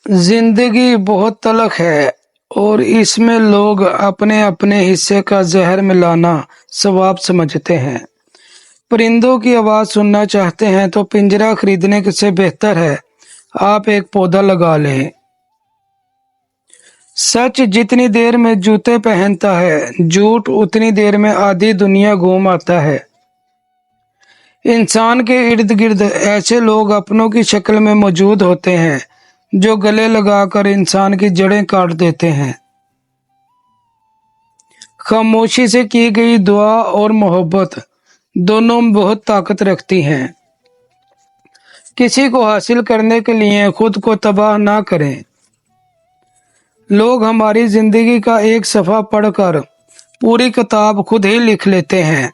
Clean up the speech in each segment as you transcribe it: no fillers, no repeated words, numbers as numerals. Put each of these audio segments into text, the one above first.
जिंदगी बहुत तलख है और इसमें लोग अपने अपने हिस्से का जहर मिलाना सवाब समझते हैं। परिंदों की आवाज सुनना चाहते हैं तो पिंजरा खरीदने से बेहतर है आप एक पौधा लगा लें। सच जितनी देर में जूते पहनता है, झूठ उतनी देर में आधी दुनिया घूम आता है। इंसान के इर्द गिर्द ऐसे लोग अपनों की शक्ल में मौजूद होते हैं जो गले लगाकर इंसान की जड़ें काट देते हैं। खामोशी से की गई दुआ और मोहब्बत दोनों में बहुत ताकत रखती हैं। किसी को हासिल करने के लिए खुद को तबाह ना करें। लोग हमारी जिंदगी का एक सफ़ा पढ़कर पूरी किताब खुद ही लिख लेते हैं।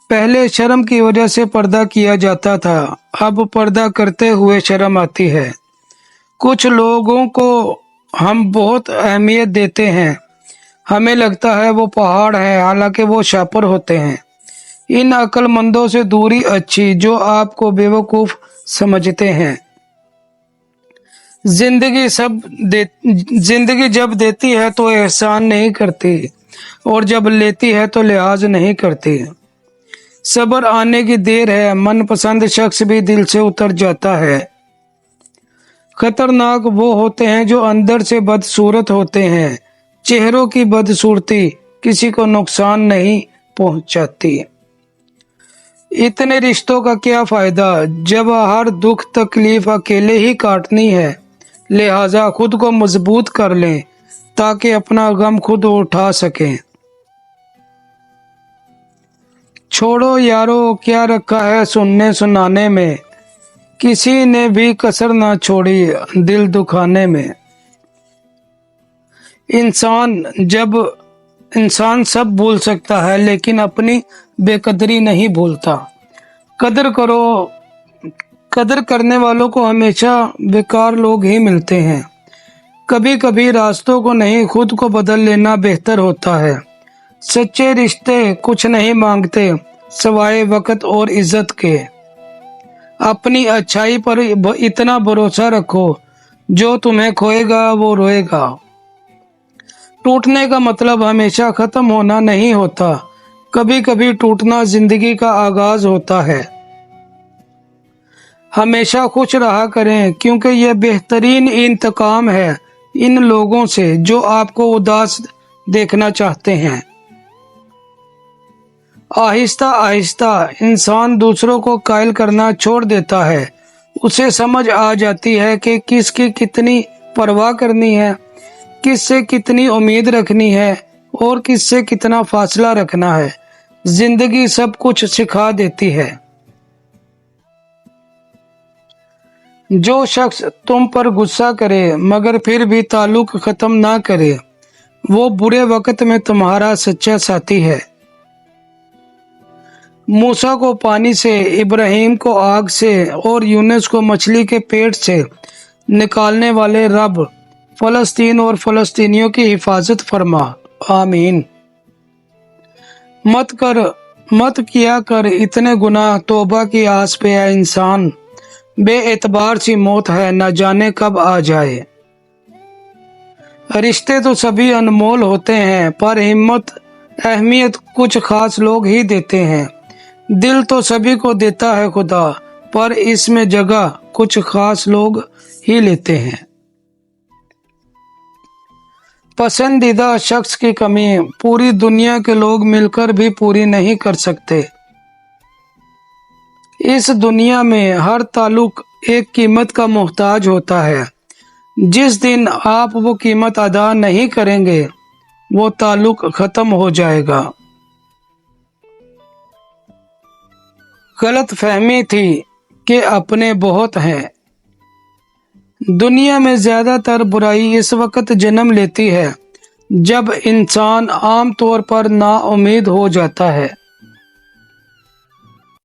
पहले शर्म की वजह से पर्दा किया जाता था, अब पर्दा करते हुए शर्म आती है। कुछ लोगों को हम बहुत अहमियत देते हैं, हमें लगता है वो पहाड़ है, हालांकि वो शापर होते हैं। इन अक्लमंदों से दूरी अच्छी जो आपको बेवकूफ़ समझते हैं। जिंदगी जब देती है तो एहसान नहीं करती और जब लेती है तो लिहाज नहीं करती। सब्र आने की देर है, मनपसंद शख्स भी दिल से उतर जाता है। खतरनाक वो होते हैं जो अंदर से बदसूरत होते हैं। चेहरों की बदसूरती किसी को नुकसान नहीं पहुंचाती। इतने रिश्तों का क्या फायदा जब हर दुख तकलीफ अकेले ही काटनी है। लिहाजा खुद को मजबूत कर लें ताकि अपना गम खुद उठा सकें। छोड़ो यारो क्या रखा है सुनने सुनाने में, किसी ने भी कसर ना छोड़ी दिल दुखाने में। इंसान सब भूल सकता है लेकिन अपनी बेकदरी नहीं भूलता। कदर करने वालों को हमेशा बेकार लोग ही मिलते हैं। कभी कभी रास्तों को नहीं खुद को बदल लेना बेहतर होता है। सच्चे रिश्ते कुछ नहीं मांगते सवाए वक्त और इज्जत के। अपनी अच्छाई पर इतना भरोसा रखो जो तुम्हें खोएगा वो रोएगा। टूटने का मतलब हमेशा खत्म होना नहीं होता, कभी कभी टूटना जिंदगी का आगाज होता है। हमेशा खुश रहा करें क्योंकि यह बेहतरीन इंतकाम है इन लोगों से जो आपको उदास देखना चाहते हैं। आहिस्ता आहिस्ता इंसान दूसरों को कायल करना छोड़ देता है। उसे समझ आ जाती है कि किसकी कितनी परवाह करनी है, किससे कितनी उम्मीद रखनी है और किससे कितना फासला रखना है। जिंदगी सब कुछ सिखा देती है। जो शख्स तुम पर गुस्सा करे मगर फिर भी ताल्लुक खत्म ना करे, वो बुरे वक्त में तुम्हारा सच्चा साथी है। मूसा को पानी से, इब्राहिम को आग से और यूनुस को मछली के पेट से निकालने वाले रब फलस्तीन और फलस्तीनियों की हिफाजत फरमा। आमीन। मत किया कर इतने गुनाह, तौबा की आस पे है इंसान। बेएतबार सी मौत है, न जाने कब आ जाए। रिश्ते तो सभी अनमोल होते हैं पर अहमियत कुछ खास लोग ही देते हैं। दिल तो सभी को देता है खुदा पर इसमें जगह कुछ खास लोग ही लेते हैं। पसंदीदा शख्स की कमी पूरी दुनिया के लोग मिलकर भी पूरी नहीं कर सकते। इस दुनिया में हर ताल्लुक एक कीमत का मोहताज होता है। जिस दिन आप वो कीमत अदा नहीं करेंगे वो ताल्लुक खत्म हो जाएगा। गलत फहमी थी कि अपने बहुत हैं। दुनिया में ज्यादातर बुराई इस वक्त जन्म लेती है जब इंसान आम तौर पर नाउम्मीद हो जाता है।